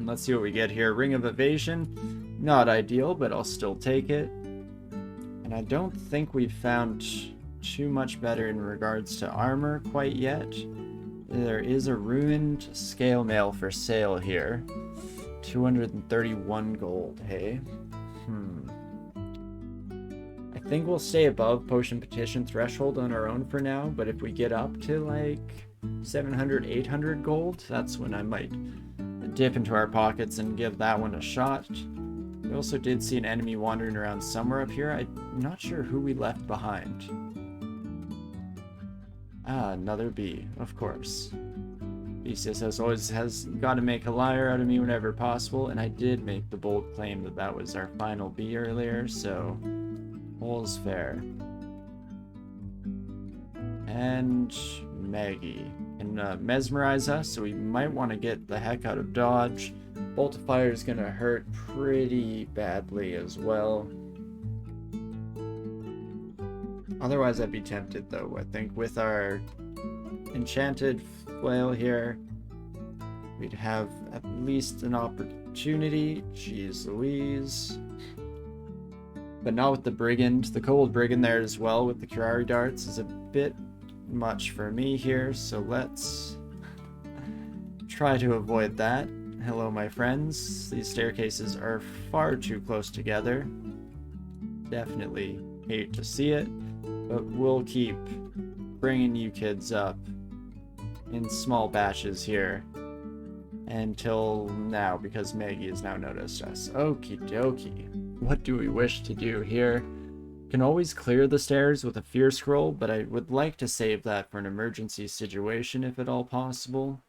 Let's see what we get here. Ring of Evasion. Not ideal, but I'll still take it. And I don't think we've found too much better in regards to armor quite yet. There is a ruined scale mail for sale here. 231 gold, hey? I think we'll stay above potion petition threshold on our own for now, but if we get up to like 700, 800 gold, that's when I might dip into our pockets and give that one a shot. We also did see an enemy wandering around somewhere up here. I'm not sure who we left behind. Ah, another bee, of course. DCSS always has got to make a liar out of me whenever possible, and I did make the bold claim that that was our final bee earlier, so all's fair. And Maggie can mesmerize us, so we might want to get the heck out of dodge. Bolt of Fire is going to hurt pretty badly as well. Otherwise, I'd be tempted, though. I think with our enchanted flail here, we'd have at least an opportunity. Jeez Louise. But not with the Brigand. The Kobold Brigand there as well with the Curari darts is a bit much for me here, so let's try to avoid that. Hello, my friends. These staircases are far too close together. Definitely hate to see it, but we'll keep bringing you kids up in small batches here until now, because Maggie has now noticed us. Okie dokie. What do we wish to do here? Can always clear the stairs with a fear scroll, but I would like to save that for an emergency situation if at all possible.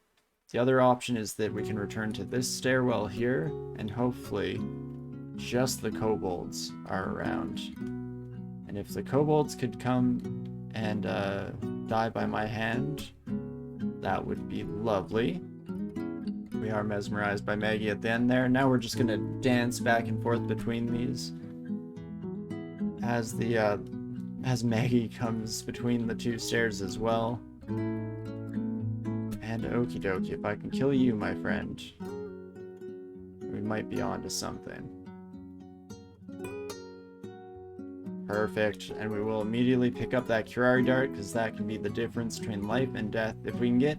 The other option is that we can return to this stairwell here, and hopefully just the kobolds are around. And if the kobolds could come and die by my hand, that would be lovely. We are mesmerized by Maggie at the end there. Now we're just gonna dance back and forth between these as Maggie comes between the two stairs as well. And okie dokie, if I can kill you, my friend, we might be onto something. Perfect, and we will immediately pick up that Curari dart, because that can be the difference between life and death. If we can get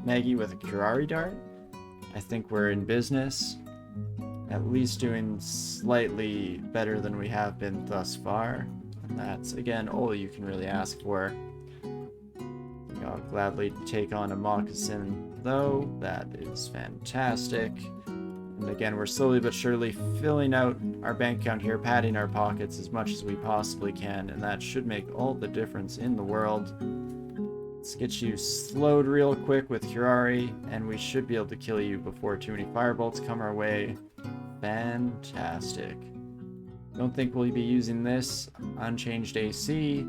Maggie with a Curari dart, I think we're in business. At least doing slightly better than we have been thus far. And that's, again, all you can really ask for. I'll gladly take on a moccasin, though. That is fantastic. And again, we're slowly but surely filling out our bank account here, padding our pockets as much as we possibly can, and that should make all the difference in the world. Let's get you slowed real quick with Curari, and we should be able to kill you before too many firebolts come our way. Fantastic. Don't think we'll be using this. Unchanged AC.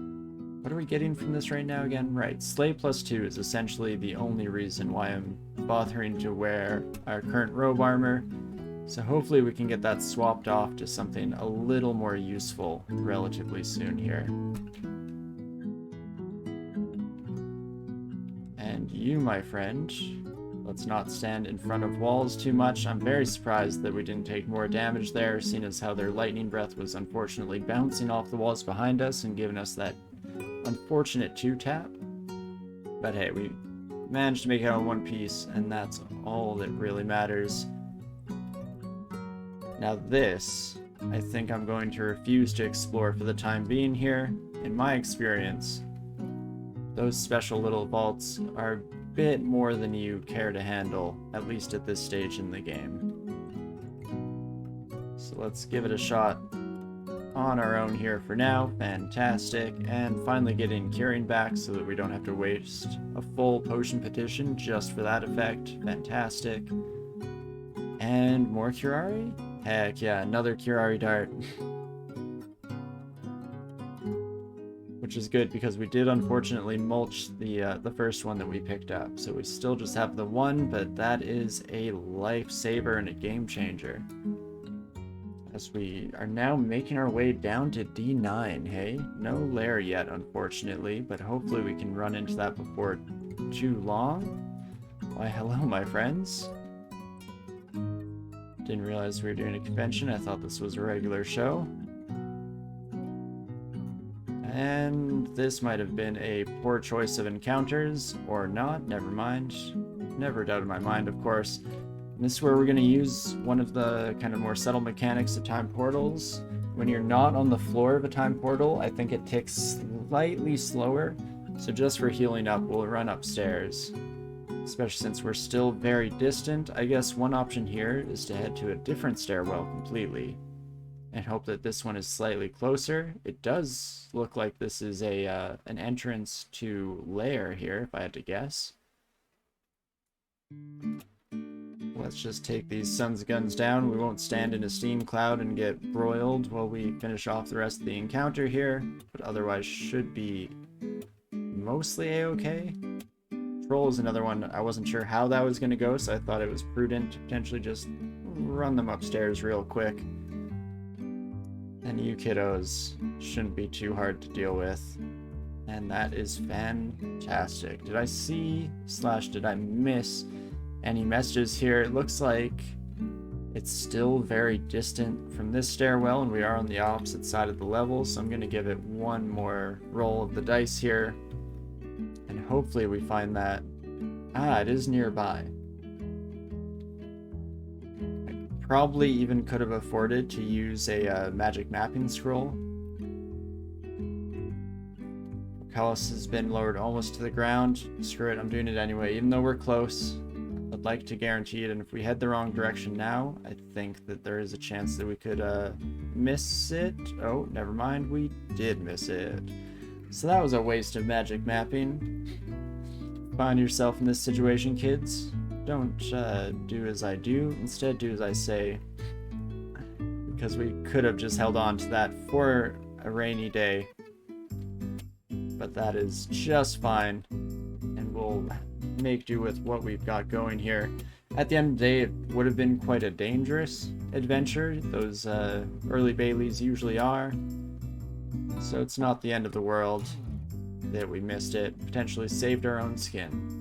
What are we getting from this right now again? Right, Slay +2 is essentially the only reason why I'm bothering to wear our current robe armor. So hopefully we can get that swapped off to something a little more useful relatively soon here. And you, my friend, let's not stand in front of walls too much. I'm very surprised that we didn't take more damage there, seeing as how their lightning breath was unfortunately bouncing off the walls behind us and giving us that unfortunate 2-tap. But hey, we managed to make it out in one piece, and that's all that really matters. Now this, I think I'm going to refuse to explore for the time being here. In my experience, those special little vaults are a bit more than you care to handle, at least at this stage in the game. So let's give it a shot on our own here for now. Fantastic. And finally getting curing back so that we don't have to waste a full potion petition just for that effect. Fantastic. And more Curari? Heck yeah, another Curari dart. Which is good because we did unfortunately mulch the first one that we picked up. So we still just have the one, but that is a lifesaver and a game changer. As we are now making our way down to D9, hey? No lair yet, unfortunately, but hopefully we can run into that before too long. Why, hello, my friends. Didn't realize we were doing a convention. I thought this was a regular show. And this might have been a poor choice of encounters, or not, never mind. Never doubted my mind, of course. And this is where we're going to use one of the kind of more subtle mechanics of time portals. When you're not on the floor of a time portal, I think it ticks slightly slower. So just for healing up, we'll run upstairs. Especially since we're still very distant. I guess one option here is to head to a different stairwell completely. And hope that this one is slightly closer. It does look like this is an entrance to lair here, if I had to guess. Let's just take these sons of guns down. We won't stand in a steam cloud and get broiled while we finish off the rest of the encounter here, but otherwise should be mostly a-okay. Troll is another one. I wasn't sure how that was going to go, so I thought it was prudent to potentially just run them upstairs real quick. And you kiddos shouldn't be too hard to deal with. And that is fantastic. Did I see / did I miss any messages here? It looks like it's still very distant from this stairwell, and we are on the opposite side of the level, so I'm going to give it one more roll of the dice here. And hopefully we find that. It is nearby. Probably even could have afforded to use a magic mapping scroll. Callus has been lowered almost to the ground. Screw it, I'm doing it anyway. Even though we're close, I'd like to guarantee it, and if we head the wrong direction now, I think that there is a chance that we could miss it. Oh, never mind, we did miss it. So that was a waste of magic mapping. Find yourself in this situation, kids. Don't do as I do, instead do as I say, because we could have just held on to that for a rainy day, but that is just fine, and we'll make do with what we've got going here. At the end of the day, it would have been quite a dangerous adventure. Those early Baileys usually are, so it's not the end of the world that we missed it. Potentially saved our own skin.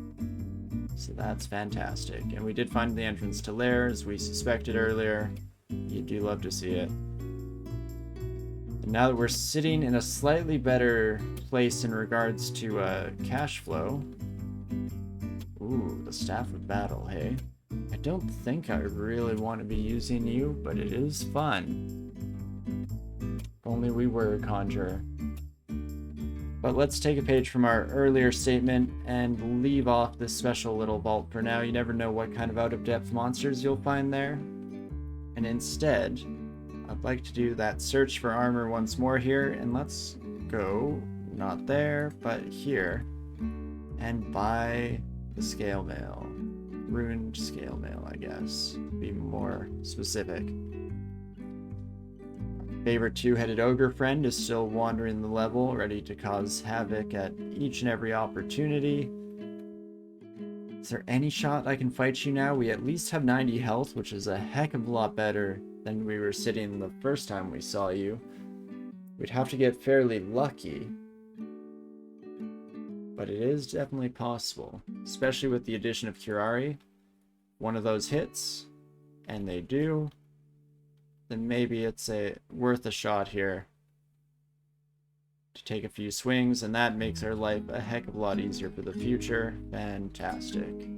So that's fantastic. And we did find the entrance to lair, as we suspected earlier. You do love to see it. And now that we're sitting in a slightly better place in regards to cash flow. Ooh, the Staff of Battle, hey? I don't think I really want to be using you, but it is fun. If only we were a conjurer. But let's take a page from our earlier statement and leave off this special little vault for now. You never know what kind of out-of-depth monsters you'll find there. And instead, I'd like to do that search for armor once more here, and let's go, not there, but here, and buy the scale mail. Ruined scale mail, I guess, to be more specific. Favorite two-headed ogre friend is still wandering the level, ready to cause havoc at each and every opportunity. Is there any shot I can fight you now? We at least have 90 health, which is a heck of a lot better than we were sitting the first time we saw you. We'd have to get fairly lucky, but it is definitely possible, especially with the addition of Curari. One of those hits, and they do, then maybe it's worth a shot here to take a few swings, and that makes our life a heck of a lot easier for the future. Fantastic.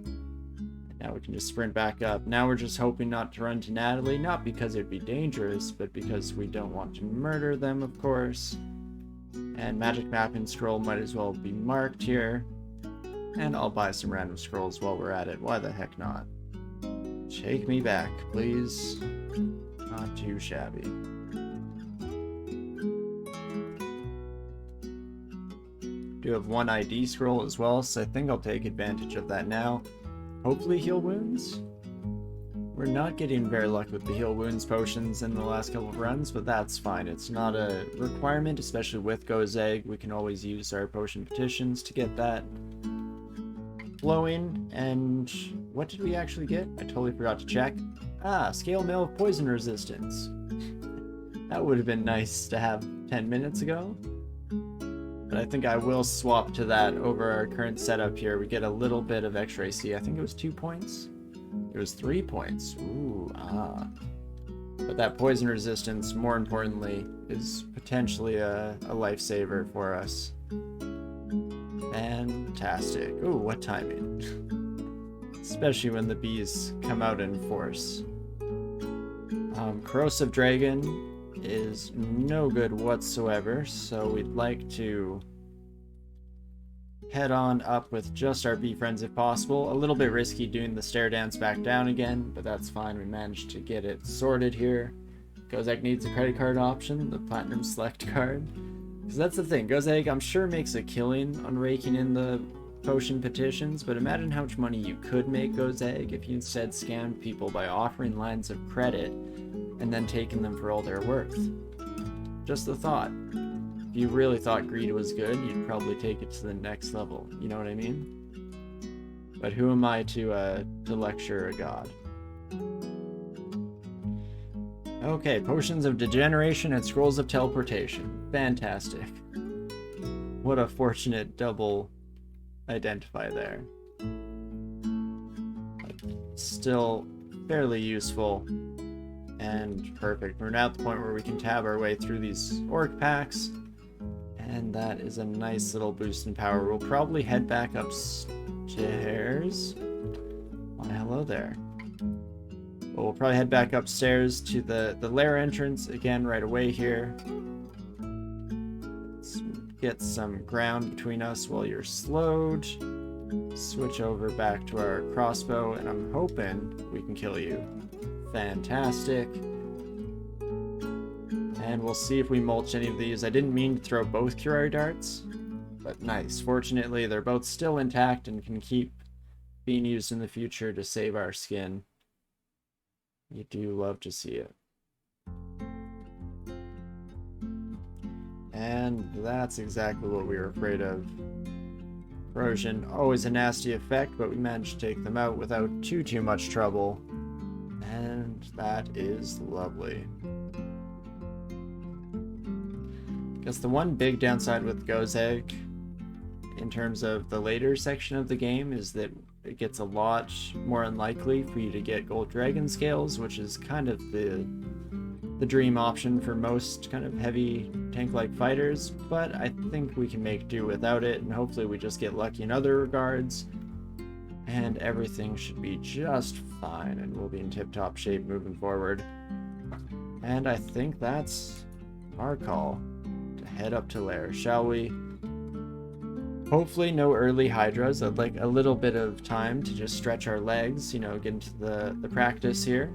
Now we can just sprint back up. Now we're just hoping not to run to Natalie, not because it'd be dangerous, but because we don't want to murder them, of course. And magic mapping scroll might as well be marked here. And I'll buy some random scrolls while we're at it. Why the heck not? Take me back, please. Not too shabby. Do have one ID scroll as well, so I think I'll take advantage of that now. Hopefully heal wounds. We're not getting very lucky with the heal wounds potions in the last couple of runs, but that's fine. It's not a requirement, especially with Go's Egg. We can always use our potion petitions to get that flowing. And what did we actually get? I totally forgot to check. Scale mail of poison resistance. That would have been nice to have 10 minutes ago. But I think I will swap to that over our current setup here. We get a little bit of extra AC. I think it was 2 points. It was 3 points. Ooh, ah. But that poison resistance, more importantly, is potentially a lifesaver for us. Fantastic. Ooh, what timing. Especially when the bees come out in force. Corrosive Dragon is no good whatsoever, so we'd like to head on up with just our bee friends if possible. A little bit risky doing the stair dance back down again, but that's fine. We managed to get it sorted here. Gozek needs a credit card option, the Platinum Select card. Because that's the thing, Gozek I'm sure makes a killing on raking in the potion petitions, but imagine how much money you could make, Gozek, if you instead scammed people by offering lines of credit and then taking them for all they're worth. Just the thought. If you really thought greed was good, you'd probably take it to the next level. You know what I mean? But who am I to lecture a god? Okay, Potions of Degeneration and Scrolls of Teleportation. Fantastic. What a fortunate double identify there. But still fairly useful and perfect. We're now at the point where we can tab our way through these orc packs. And that is a nice little boost in power. We'll probably head back upstairs. Why, hello there. Well, we'll probably head back upstairs to the lair entrance again right away here. Let's get some ground between us while you're slowed. Switch over back to our crossbow, and I'm hoping we can kill you. Fantastic. And we'll see if we mulch any of these. I didn't mean to throw both Curare darts, but nice. Fortunately, they're both still intact and can keep being used in the future to save our skin. You do love to see it. And that's exactly what we were afraid of. Corrosion, always a nasty effect, but we managed to take them out without too much trouble. And that is lovely. I guess the one big downside with Gozek in terms of the later section of the game is that it gets a lot more unlikely for you to get gold dragon scales, which is kind of the dream option for most kind of heavy tank-like fighters, but I think we can make do without it, and hopefully we just get lucky in other regards, and everything should be just fine, and we'll be in tip-top shape moving forward. And I think that's our call to head up to lair, shall we? Hopefully no early hydras. I'd like a little bit of time to just stretch our legs, you know, get into the practice here.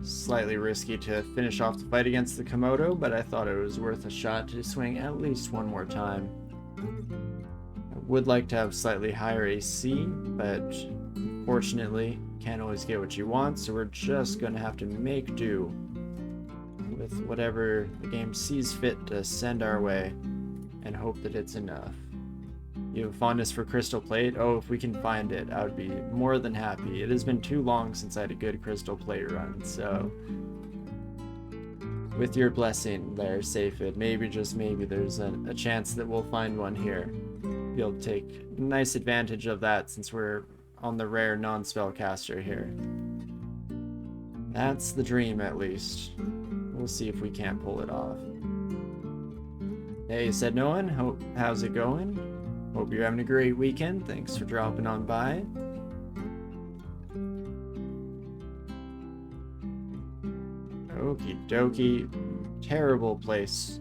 Slightly risky to finish off the fight against the Komodo, but I thought it was worth a shot to swing at least one more time. I would like to have slightly higher AC, but fortunately can't always get what you want, so we're just going to have to make do with whatever the game sees fit to send our way and hope that it's enough. You have a fondness for crystal plate? Oh, if we can find it, I would be more than happy. It has been too long since I had a good crystal plate run, so with your blessing there, Safid, maybe, just maybe, there's a chance that we'll find one here. Be able to take nice advantage of that since we're on the rare non-spellcaster here. That's the dream, at least. We'll see if we can't pull it off. Hey, said no one. How's it going? Hope you're having a great weekend. Thanks for dropping on by. Okie dokie. Terrible place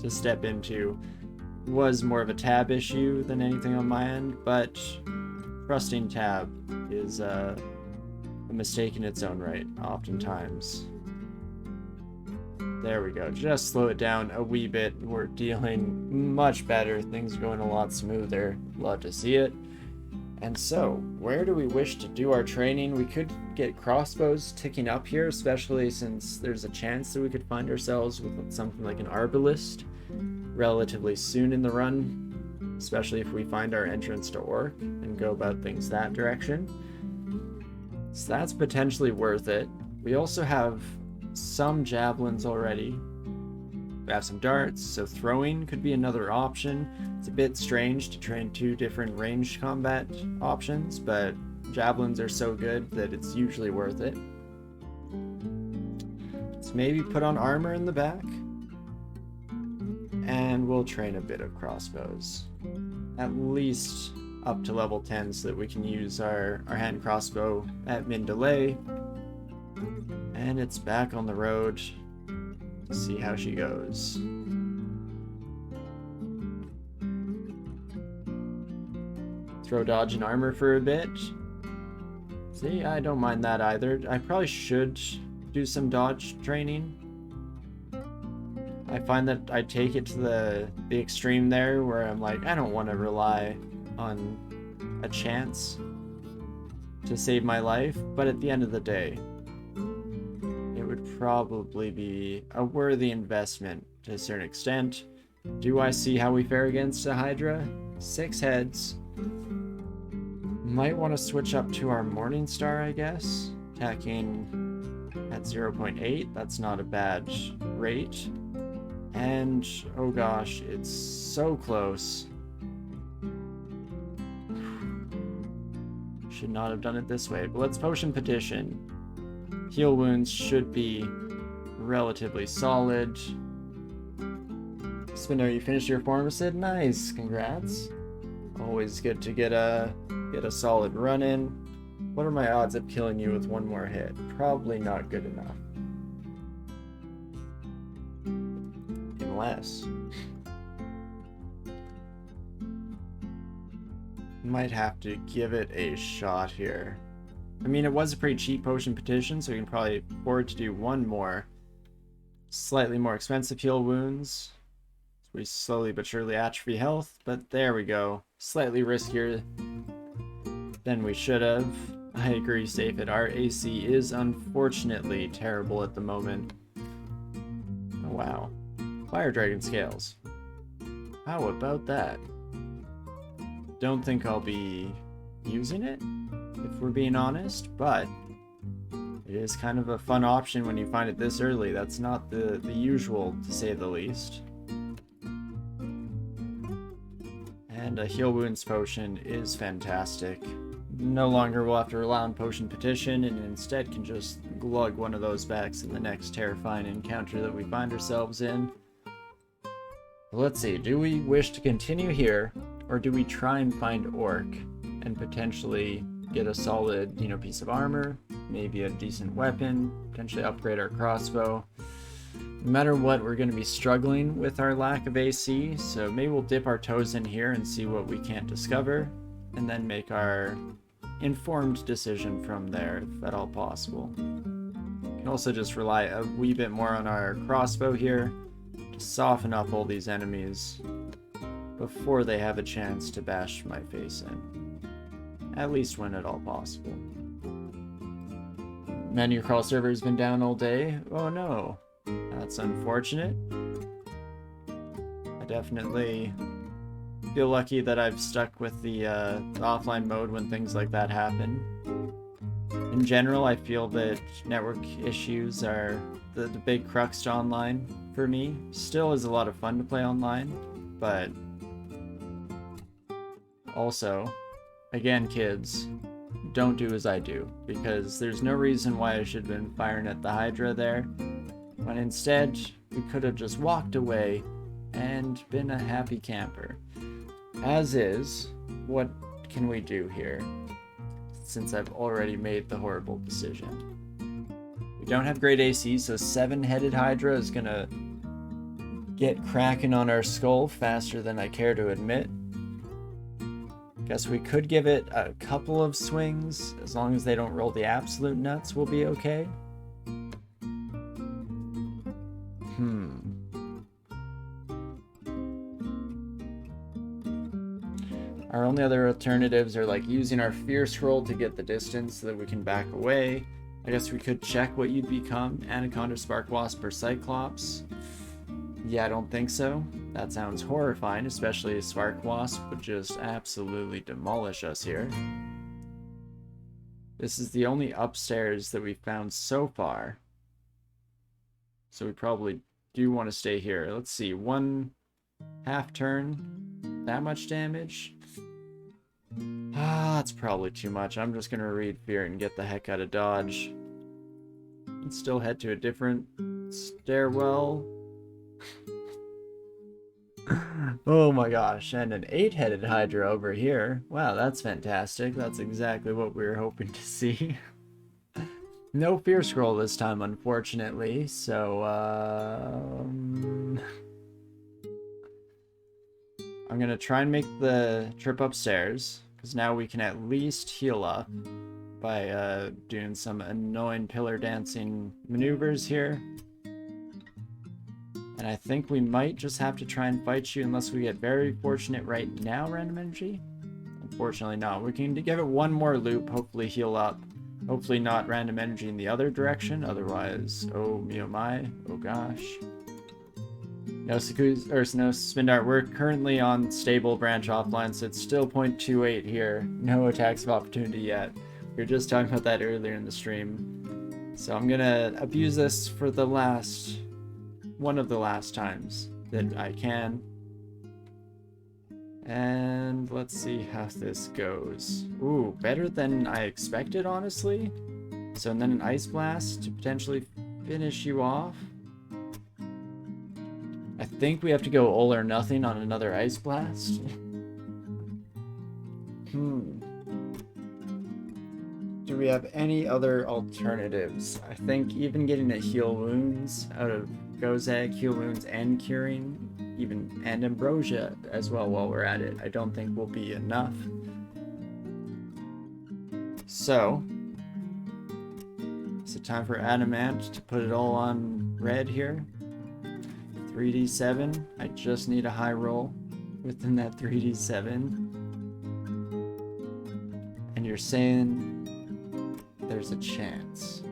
to step into. Was more of a tab issue than anything on my end, but trusting tab is a mistake in its own right, oftentimes. There we go. Just slow it down a wee bit. We're dealing much better. Things are going a lot smoother. Love to see it. And so, where do we wish to do our training? We could get crossbows ticking up here, especially since there's a chance that we could find ourselves with something like an arbalist relatively soon in the run, especially if we find our entrance to Orc and go about things that direction. So that's potentially worth it. We also have some javelins already. We have some darts, so throwing could be another option. It's a bit strange to train two different ranged combat options, but javelins are so good that it's usually worth it. Let's maybe put on armor in the back. And we'll train a bit of crossbows. At least up to level 10 so that we can use our hand crossbow at mid delay. And it's back on the road to see how she goes. Throw dodge and armor for a bit. See, I don't mind that either. I probably should do some dodge training. I find that I take it to the extreme there where I'm like, I don't want to rely on a chance to save my life, but at the end of the day, it would probably be a worthy investment to a certain extent. Do I see how we fare against a Hydra? 6 heads. Might want to switch up to our Morningstar, I guess. Attacking at 0.8, that's not a bad rate. And, oh gosh, it's so close. Should not have done it this way, but let's potion petition. Heal wounds should be relatively solid. Spinner, you finished your Formicid? Nice, congrats. Always good to get a solid run in. What are my odds of killing you with one more hit? Probably not good enough. Unless might have to give it a shot here. I mean, it was a pretty cheap potion petition, so we can probably afford to do one more slightly more expensive heal wounds. So we slowly but surely atrophy health, but there we go. Slightly riskier than we should have. I agree, Safed. Our AC is unfortunately terrible at the moment. Oh wow. Fire Dragon Scales. How about that? Don't think I'll be using it, if we're being honest, but it is kind of a fun option when you find it this early. That's not the usual, to say the least. And a Heal Wounds potion is fantastic. No longer will have to rely on Potion Petition, and instead can just glug one of those backs in the next terrifying encounter that we find ourselves in. Let's see, do we wish to continue here, or do we try and find Orc and potentially get a solid, piece of armor, maybe a decent weapon, potentially upgrade our crossbow? No matter what, we're going to be struggling with our lack of AC, so maybe we'll dip our toes in here and see what we can't discover, and then make our informed decision from there, if at all possible. We can also just rely a wee bit more on our crossbow here, to soften up all these enemies before they have a chance to bash my face in. At least when at all possible. Menu crawl server's been down all day. Oh no. That's unfortunate. I definitely feel lucky that I've stuck with the offline mode when things like that happen. In general, I feel that network issues are the big crux to online for me. Still is a lot of fun to play online, but also, again, kids, don't do as I do, because there's no reason why I should have been firing at the Hydra there, when instead we could have just walked away and been a happy camper. As is, what can we do here, since I've already made the horrible decision? We don't have great AC, so 7-headed Hydra is gonna get cracking on our skull faster than I care to admit. Guess we could give it a couple of swings. As long as they don't roll the absolute nuts, we'll be okay. Our only other alternatives are like using our Fierce Roll to get the distance so that we can back away. I guess we could check what you'd become, Anaconda, Spark Wasp, or Cyclops. Yeah, I don't think so. That sounds horrifying, especially a Spark Wasp would just absolutely demolish us here. This is the only upstairs that we've found so far. So we probably do want to stay here. Let's see, 1 half turn, that much damage? Ah, that's probably too much. I'm just gonna read Fear and get the heck out of Dodge. And still head to a different stairwell. Oh my gosh, and an 8-headed Hydra over here. Wow, that's fantastic. That's exactly what we were hoping to see. No Fear Scroll this time, unfortunately, so, I'm gonna try and make the trip upstairs, because now we can at least heal up by, doing some annoying pillar dancing maneuvers here. And I think we might just have to try and fight you unless we get very fortunate right now, random energy. Unfortunately not. We can give it one more loop, hopefully heal up. Hopefully not random energy in the other direction, otherwise, oh me oh my, oh gosh. No Spin Dart, we're currently on stable branch offline, so it's still 0.28 here. No attacks of opportunity yet. We were just talking about that earlier in the stream. So I'm gonna abuse this for the one of the last times that I can. And let's see how this goes. Ooh, better than I expected, honestly. So and then an Ice Blast to potentially finish you off. I think we have to go all or nothing on another Ice Blast. Do we have any other alternatives? I think even getting a Heal Wounds out of Gozag, Heal Wounds and Curing, and Ambrosia as well while we're at it, I don't think will be enough. So, is it time for Adamant to put it all on red here? 3d7, I just need a high roll within that 3d7. And you're saying there's a chance.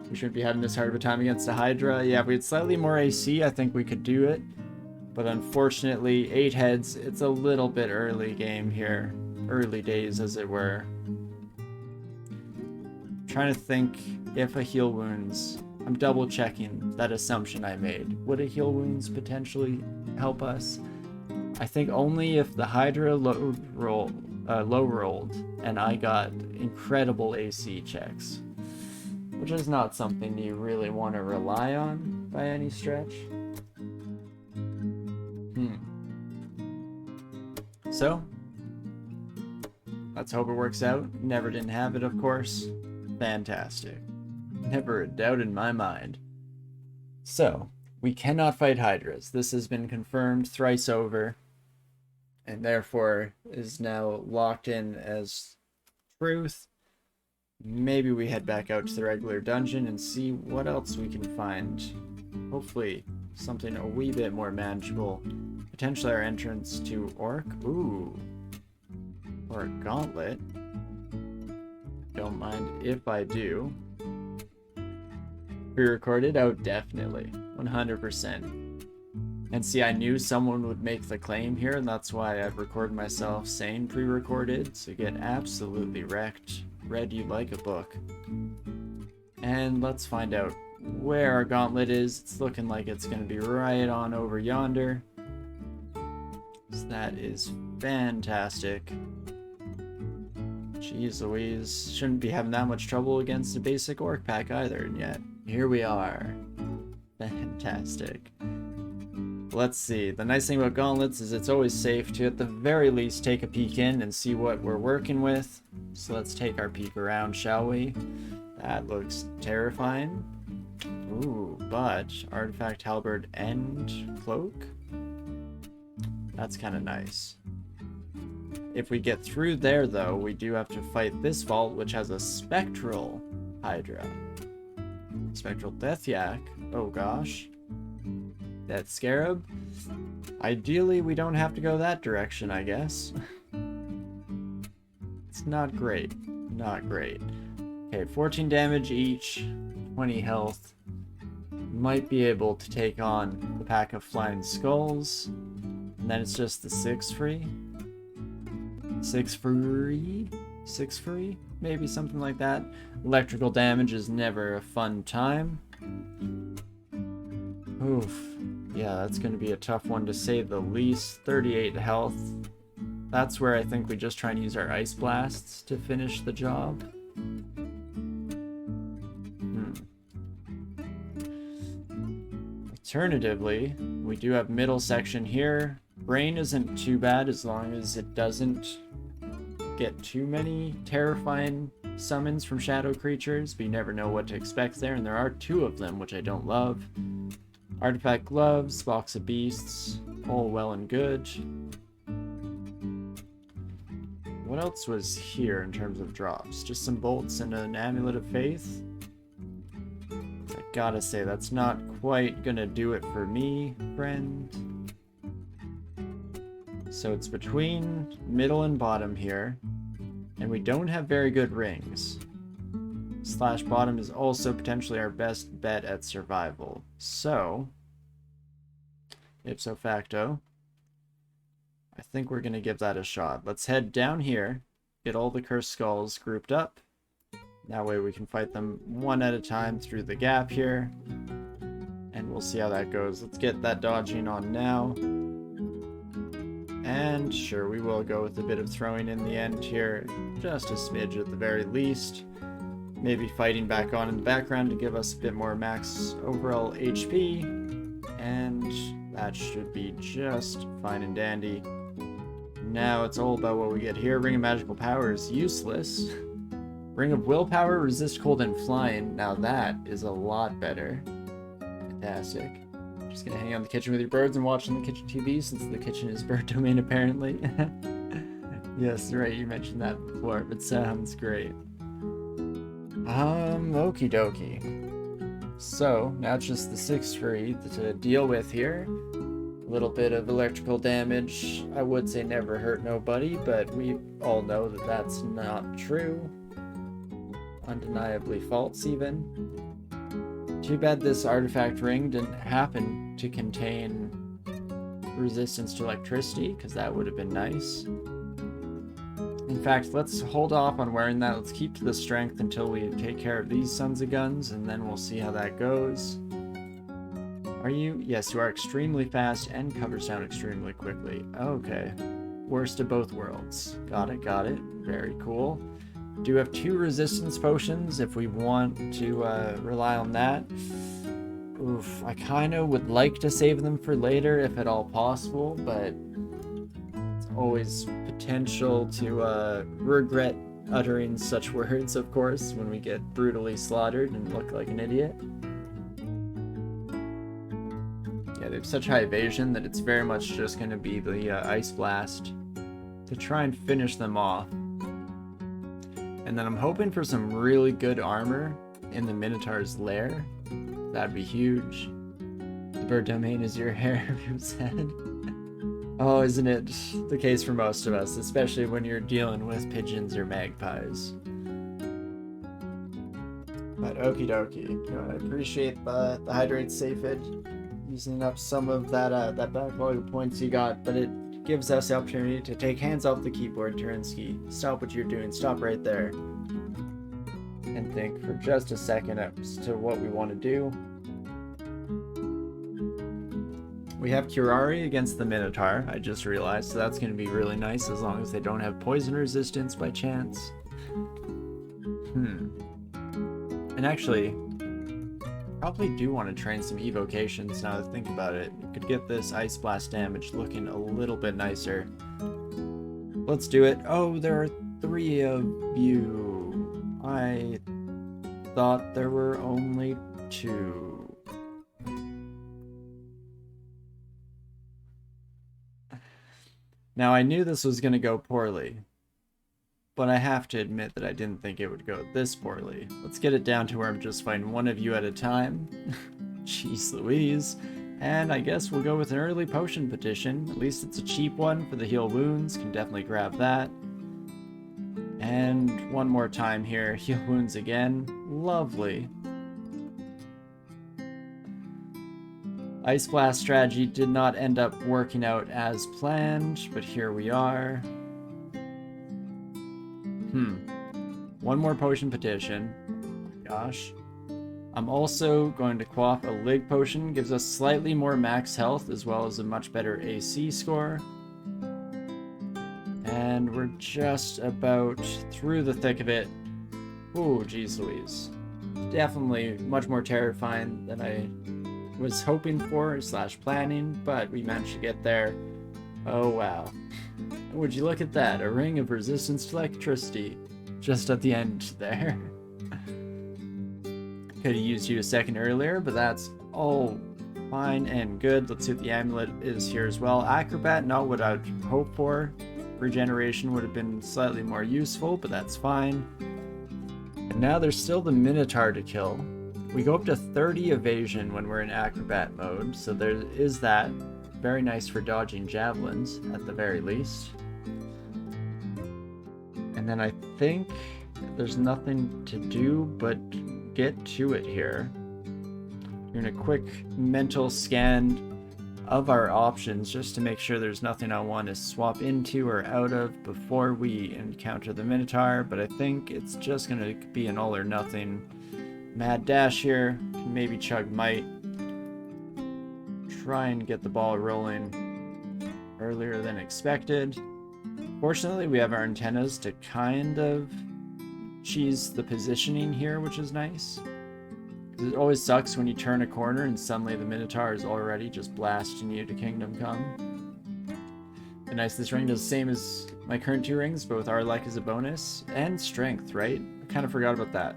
We shouldn't be having this hard of a time against a Hydra. Yeah, if we had slightly more AC, I think we could do it. But unfortunately, 8 heads, it's a little bit early game here. Early days, as it were. I'm trying to think if a Heal Wounds... I'm double checking that assumption I made. Would a Heal Wounds potentially help us? I think only if the Hydra low rolled and I got incredible AC checks. Which is not something you really want to rely on by any stretch. So, let's hope it works out. Never didn't have it, of course. Fantastic. Never a doubt in my mind. So, we cannot fight Hydras. This has been confirmed thrice over, and therefore is now locked in as truth. Maybe we head back out to the regular dungeon and see what else we can find. Hopefully, something a wee bit more manageable. Potentially our entrance to Orc. Ooh. Or a Gauntlet. Don't mind if I do. Pre-recorded? Oh, definitely. 100%. And see, I knew someone would make the claim here, and that's why I've recorded myself saying pre-recorded, so get absolutely wrecked. Read you like a book. And let's find out where our gauntlet is. It's looking like it's going to be right on over yonder. So that is fantastic. Jeez Louise. Shouldn't be having that much trouble against a basic orc pack either, and yet here we are. Fantastic. Let's see. The nice thing about gauntlets is it's always safe to at the very least take a peek in and see what we're working with. So let's take our peek around, shall we? That looks terrifying. Ooh, but artifact, halberd, and cloak? That's kind of nice. If we get through there, though, we do have to fight this vault, which has a spectral Hydra. Spectral Death Yak. Oh gosh. Death Scarab. Ideally, we don't have to go that direction, I guess. It's not great. Not great. Okay, 14 damage each, 20 health. Might be able to take on the pack of flying skulls. And then it's just the 6 free. 6 free? 6 free? Maybe something like that. Electrical damage is never a fun time. Oof. Yeah, that's going to be a tough one to say the least. 38 health. that's where I think we just try and use our Ice Blasts to finish the job. Alternatively, we do have middle section here. Brain isn't too bad as long as it doesn't get too many terrifying summons from shadow creatures, but you never know what to expect there, and there are 2 of them, which I don't love. Artifact gloves, box of beasts, all well and good. What else was here in terms of drops? Just some bolts and an amulet of faith. I gotta say, that's not quite gonna do it for me, friend. So it's between middle and bottom here, and we don't have very good rings. Slash bottom is also potentially our best bet at survival. So, ipso facto, I think we're going to give that a shot. Let's head down here, get all the cursed skulls grouped up. That way we can fight them one at a time through the gap here, and we'll see how that goes. Let's get that dodging on now. And sure, we will go with a bit of throwing in the end here, just a smidge at the very least. Maybe fighting back on in the background to give us a bit more max overall HP, and that should be just fine and dandy. Now it's all about what we get here. Ring of Magical Power is useless. Ring of Willpower, resist cold and flying. Now that is a lot better. Fantastic. Just gonna hang out in the kitchen with your birds and watching the kitchen TV, since the kitchen is bird domain apparently. Yes, right, you mentioned that before, but sounds great. Okie dokie. So, now it's just the 6-free to deal with here. A little bit of electrical damage. I would say never hurt nobody, but we all know that that's not true. Undeniably false, even. Too bad this artifact ring didn't happen to contain resistance to electricity, because that would have been nice. In fact, let's hold off on wearing that. Let's keep to the strength until we take care of these sons of guns, and then we'll see how that goes. Are you? Yes, you are extremely fast and covers down extremely quickly. Okay. Worst of both worlds. Got it, got it. Very cool. Do have 2 resistance potions if we want to rely on that. Oof, I kind of would like to save them for later if at all possible, but it's always potential to regret uttering such words, of course, when we get brutally slaughtered and look like an idiot. Yeah, they have such high evasion that it's very much just going to be the Ice Blast to try and finish them off. And then I'm hoping for some really good armor in the Minotaur's lair. That'd be huge. The bird domain is your hair, you said. Oh, isn't it the case for most of us, especially when you're dealing with pigeons or magpies. But okie dokie. I appreciate the hydrate Saphid using up some of that backlog of points you got, but it gives us the opportunity to take hands off the keyboard, Torinski. Stop what you're doing. Stop right there. And think for just a second as to what we want to do. We have Curari against the Minotaur, I just realized, so that's going to be really nice as long as they don't have poison resistance by chance. And actually, probably do want to train some evocations now that I think about it. You could get this Ice Blast damage looking a little bit nicer. Let's do it. Oh, there are 3 of you. I thought there were only 2. Now, I knew this was going to go poorly, but I have to admit that I didn't think it would go this poorly. Let's get it down to where I'm just fighting one of you at a time. Jeez Louise. And I guess we'll go with an early potion petition. At least it's a cheap one for the heal wounds. Can definitely grab that. And one more time here. Heal wounds again. Lovely. Ice Blast strategy did not end up working out as planned, but here we are. One more potion petition. Gosh. I'm also going to quaff a Lig potion. Gives us slightly more max health as well as a much better AC score. And we're just about through the thick of it. Ooh, geez Louise. Definitely much more terrifying than I was hoping for / planning, but we managed to get there. Oh wow. Would you look at that, a ring of resistance to electricity just at the end there. Could have used you a second earlier, but that's all fine and good. Let's see what the amulet is here as well. Acrobat, not what I'd hope for. Regeneration would have been slightly more useful, but that's fine. And now there's still the Minotaur to kill. We go up to 30 evasion when we're in acrobat mode, so there is that. Very nice for dodging javelins, at the very least. And then I think there's nothing to do but get to it here. Doing a quick mental scan of our options just to make sure there's nothing I want to swap into or out of before we encounter the Minotaur, but I think it's just going to be an all or nothing mad dash here. Maybe chug might. Try and get the ball rolling earlier than expected. Fortunately, we have our antennas to kind of cheese the positioning here, which is nice. It always sucks when you turn a corner and suddenly the Minotaur is already just blasting you to Kingdom Come. And nice, this ring does the same as my current 2 rings, but with our luck as a bonus. And strength, right? I kind of forgot about that.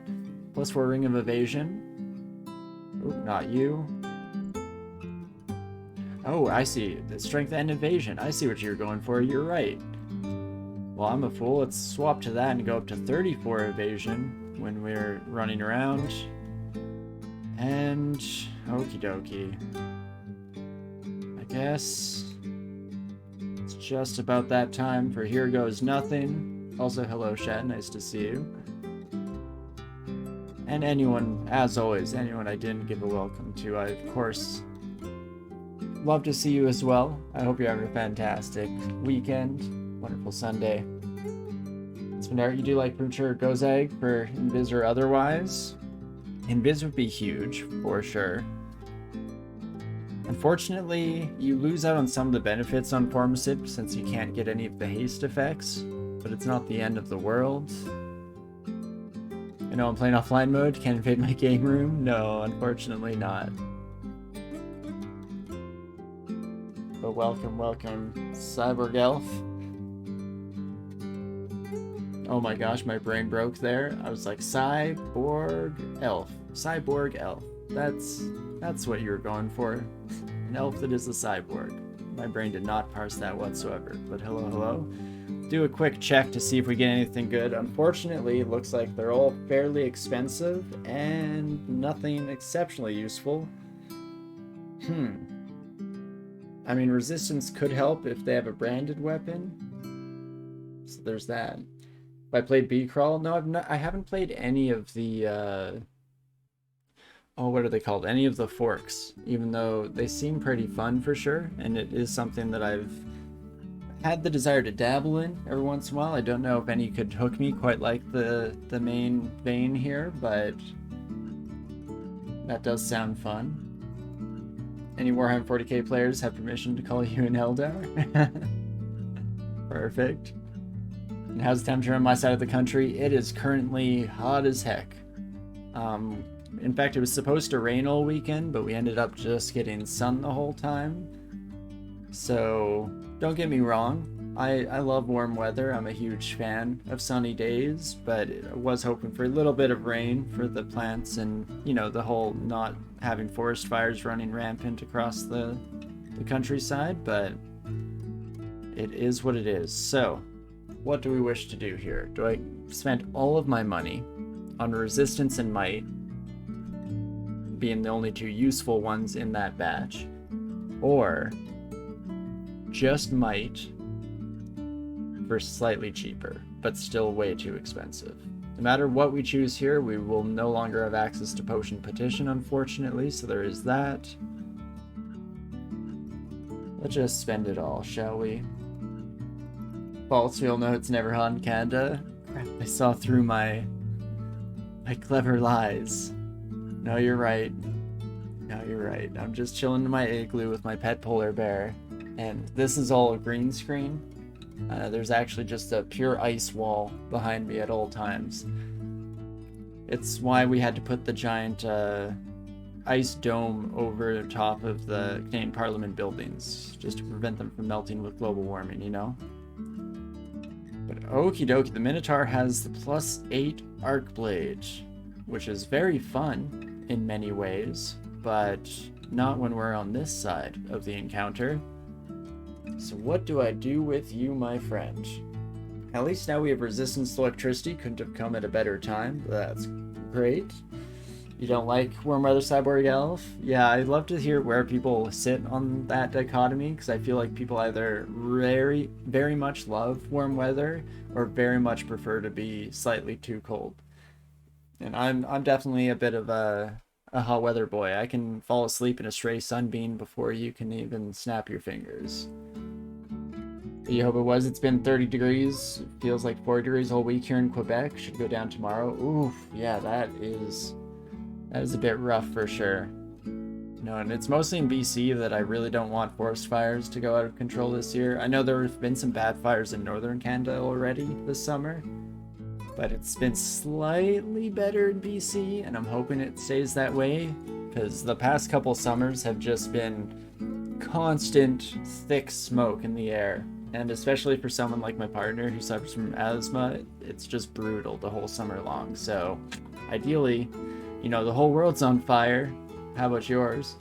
+4 ring of evasion. Oop, not you. Oh, I see. The strength and evasion. I see what you're going for. You're right. Well, I'm a fool. Let's swap to that and go up to 34 evasion when we're running around. And okie dokie. I guess it's just about that time for Here Goes Nothing. Also, hello, Shed. Nice to see you. And anyone, as always, anyone I didn't give a welcome to, I, of course, love to see you as well. I hope you're having a fantastic weekend. Wonderful Sunday. Spindart, you do like premature Goes Egg for Invis or otherwise? Invis would be huge, for sure. Unfortunately, you lose out on some of the benefits on Formicid since you can't get any of the haste effects, but it's not the end of the world. I know I'm playing offline mode, can't invade my game room? No, unfortunately not. But welcome, welcome, Cyborg Elf. Oh my gosh, my brain broke there. I was like, Cyborg Elf. Cyborg Elf. That's what you were going for. An elf that is a cyborg. My brain did not parse that whatsoever. But hello, hello. Do a quick check to see if we get anything good. Unfortunately, it looks like they're all fairly expensive and nothing exceptionally useful. I mean, resistance could help if they have a branded weapon. So there's that. If I played B-Crawl, no, I haven't played any of the, oh, what are they called? Any of the forks, even though they seem pretty fun for sure, and it is something that I've had the desire to dabble in every once in a while. I don't know if any could hook me quite like the main vein here, but that does sound fun. Any Warhammer 40k players have permission to call you an Eldar? Perfect. And how's the temperature on my side of the country? It is currently hot as heck. In fact, it was supposed to rain all weekend, but we ended up just getting sun the whole time. So, don't get me wrong. I love warm weather. I'm a huge fan of sunny days, but I was hoping for a little bit of rain for the plants and, you know, the whole not having forest fires running rampant across the countryside, but it is what it is. So, what do we wish to do here? Do I spend all of my money on resistance and might, being the only 2 useful ones in that batch, or just might for slightly cheaper, but still way too expensive? No matter what we choose here, we will no longer have access to Potion Petition, unfortunately, so there is that. Let's just spend it all, shall we? False, we all know it's never hot in Canada. Crap, I saw through my clever lies. No, you're right. No, you're right. I'm just chilling in my igloo with my pet polar bear. And this is all a green screen. There's actually just a pure ice wall behind me at all times. It's why we had to put the giant ice dome over the top of the Canadian Parliament buildings, just to prevent them from melting with global warming, you know? But okie dokie, the Minotaur has the +8 arc blade, which is very fun in many ways, but not when we're on this side of the encounter. So what do I do with you, my friend? At least now we have resistance to electricity. Couldn't have come at a better time. That's great. You don't like warm weather cyborg elf? Yeah, I'd love to hear where people sit on that dichotomy, because I feel like people either very much love warm weather or very much prefer to be slightly too cold. And I'm definitely a bit of a hot weather boy. I can fall asleep in a stray sunbeam before you can even snap your fingers. You hope it was. It's been 30 degrees. It feels like 4 degrees all week here in Quebec. Should go down tomorrow. Oof, yeah, that is a bit rough for sure. No, and it's mostly in BC that I really don't want forest fires to go out of control this year. I know there have been some bad fires in northern Canada already this summer, but it's been slightly better in BC, and I'm hoping it stays that way, because the past couple summers have just been constant thick smoke in the air. And especially for someone like my partner who suffers from asthma, it's just brutal the whole summer long. So ideally, you know, the whole world's on fire. How about yours?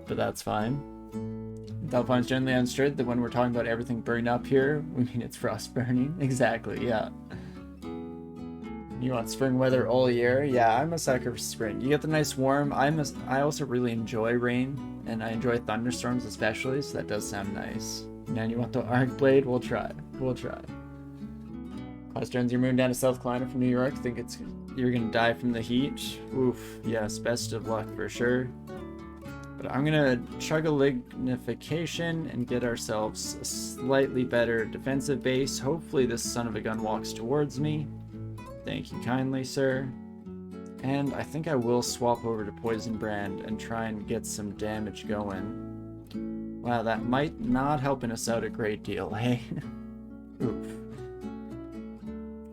But that's fine. Delphine's generally understood that when we're talking about everything burning up here, we mean it's frost burning. Exactly, yeah. You want spring weather all year? Yeah, I'm a sucker for spring. You get the nice warm. I also really enjoy rain, and I enjoy thunderstorms especially, so that does sound nice. Now you want the arc blade? We'll try. Class turns your moon down to South Carolina from New York. Think you're gonna die from the heat. Oof, yes, best of luck for sure. But I'm gonna chug a lignification and get ourselves a slightly better defensive base. Hopefully this son of a gun walks towards me. Thank you kindly, sir. And I think I will swap over to Poison Brand and try and get some damage going. Wow, that might not helping us out a great deal, hey? Oof.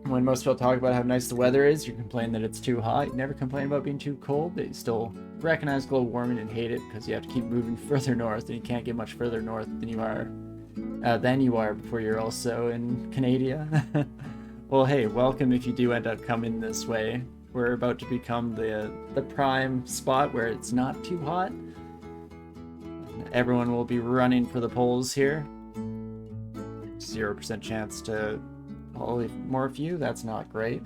When most people talk about how nice the weather is, you complain that it's too hot. You never complain about being too cold. They still recognize global warming and hate it because you have to keep moving further north, and you can't get much further north than you are before you're also in Canada. Well, hey, welcome if you do end up coming this way. We're about to become the prime spot where it's not too hot. Everyone will be running for the poles here. 0% chance to polymorph you. That's not great.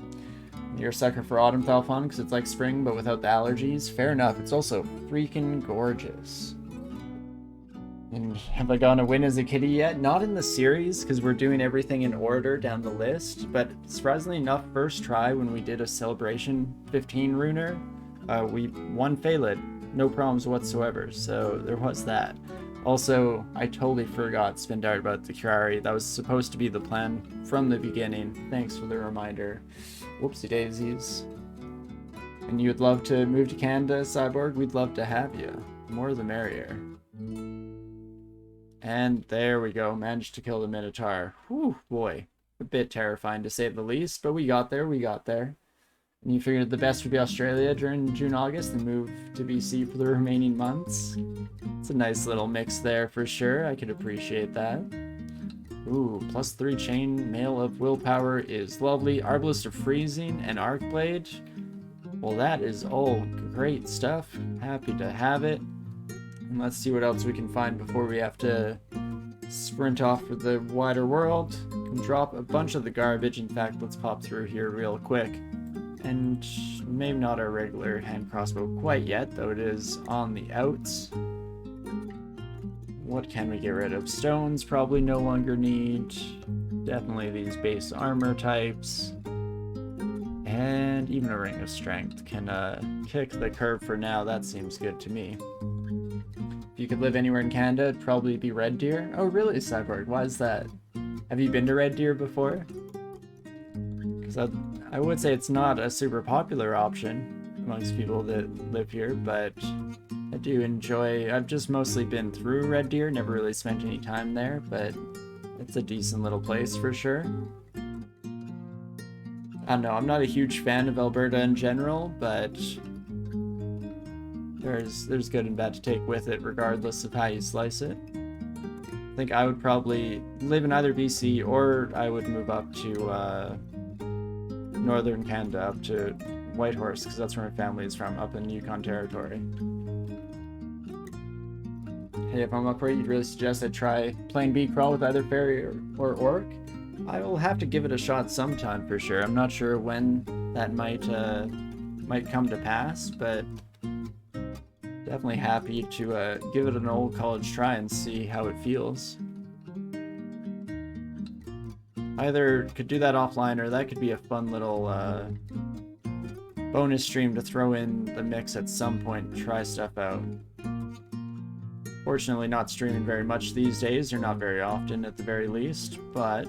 You're a sucker for autumn Thalphon because it's like spring but without the allergies. Fair enough. It's also freaking gorgeous. And have I gone a win as a kitty yet? Not in the series, because we're doing everything in order down the list, but surprisingly enough, first try when we did a Celebration 15 runer, we won Phalid. No problems whatsoever, so there was that. Also, I totally forgot Spindart about the Curari. That was supposed to be the plan from the beginning. Thanks for the reminder. Whoopsie daisies. And you'd love to move to Canada, Cyborg? We'd love to have you. The more the merrier. And there we go, managed to kill the Minotaur. Whew, boy. A bit terrifying to say the least, but we got there. And you figured the best would be Australia during June, August, and move to BC for the remaining months. It's a nice little mix there for sure. I could appreciate that. Ooh, +3 chain mail of willpower is lovely. Arbalist of Freezing and Arcblade. Well, that is all great stuff. Happy to have it. And let's see what else we can find before we have to sprint off for the wider world. Can drop a bunch of the garbage. In fact, let's pop through here real quick. And maybe not our regular hand crossbow quite yet, though it is on the outs. What can we get rid of? Stones probably no longer need. Definitely these base armor types. And even a Ring of Strength can kick the curve for now. That seems good to me. If you could live anywhere in Canada, it'd probably be Red Deer. Oh really, Cyborg? Why is that? Have you been to Red Deer before? Because I would say it's not a super popular option amongst people that live here, but I do enjoy. I've just mostly been through Red Deer, never really spent any time there, but it's a decent little place for sure. I don't know, I'm not a huge fan of Alberta in general, but there's good and bad to take with it regardless of how you slice it. I think I would probably live in either BC or I would move up to northern Canada, up to Whitehorse, because that's where my family is from, up in Yukon Territory. Hey, if I'm up for it, you'd really suggest I try playing B crawl with either fairy or orc? I will have to give it a shot sometime for sure. I'm not sure when that might come to pass, but definitely happy to give it an old college try and see how it feels. Either could do that offline, or that could be a fun little bonus stream to throw in the mix at some point and try stuff out. Fortunately, not streaming very much these days, or not very often at the very least, but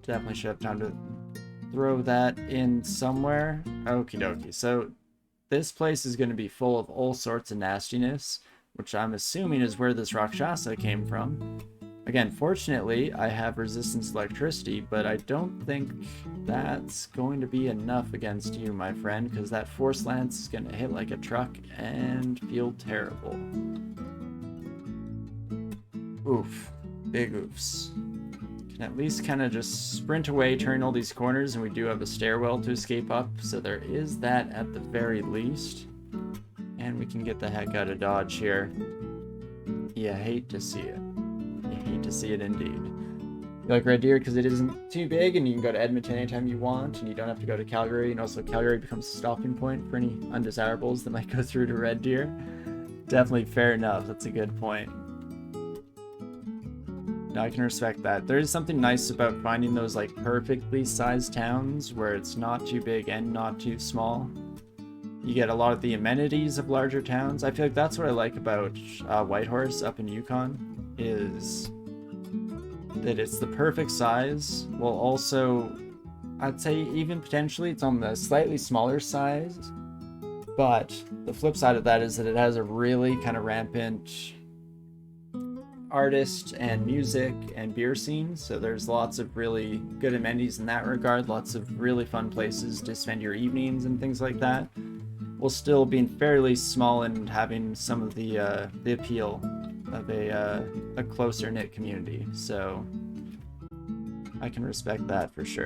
definitely should have time to throw that in somewhere. Okie dokie. So this place is going to be full of all sorts of nastiness, which I'm assuming is where this Rakshasa came from. Again, fortunately, I have resistance to electricity, but I don't think that's going to be enough against you, my friend, because that Force Lance is going to hit like a truck and feel terrible. Oof. Big oofs. Can at least kind of just sprint away, turn all these corners, and we do have a stairwell to escape up, so there is that at the very least. And we can get the heck out of Dodge here. You hate to see it. You hate to see it indeed. You like Red Deer because it isn't too big, and you can go to Edmonton anytime you want, and you don't have to go to Calgary, and also Calgary becomes a stopping point for any undesirables that might go through to Red Deer. Definitely fair enough. That's a good point. No, I can respect that. There is something nice about finding those like perfectly sized towns where it's not too big and not too small. You get a lot of the amenities of larger towns. I feel like that's what I like about Whitehorse up in Yukon, is that it's the perfect size, while also, I'd say even potentially it's on the slightly smaller size, but the flip side of that is that it has a really kind of rampant artist and music and beer scene, so there's lots of really good amenities in that regard, lots of really fun places to spend your evenings and things like that, while still being fairly small and having some of the appeal of a closer knit community. So I can respect that for sure.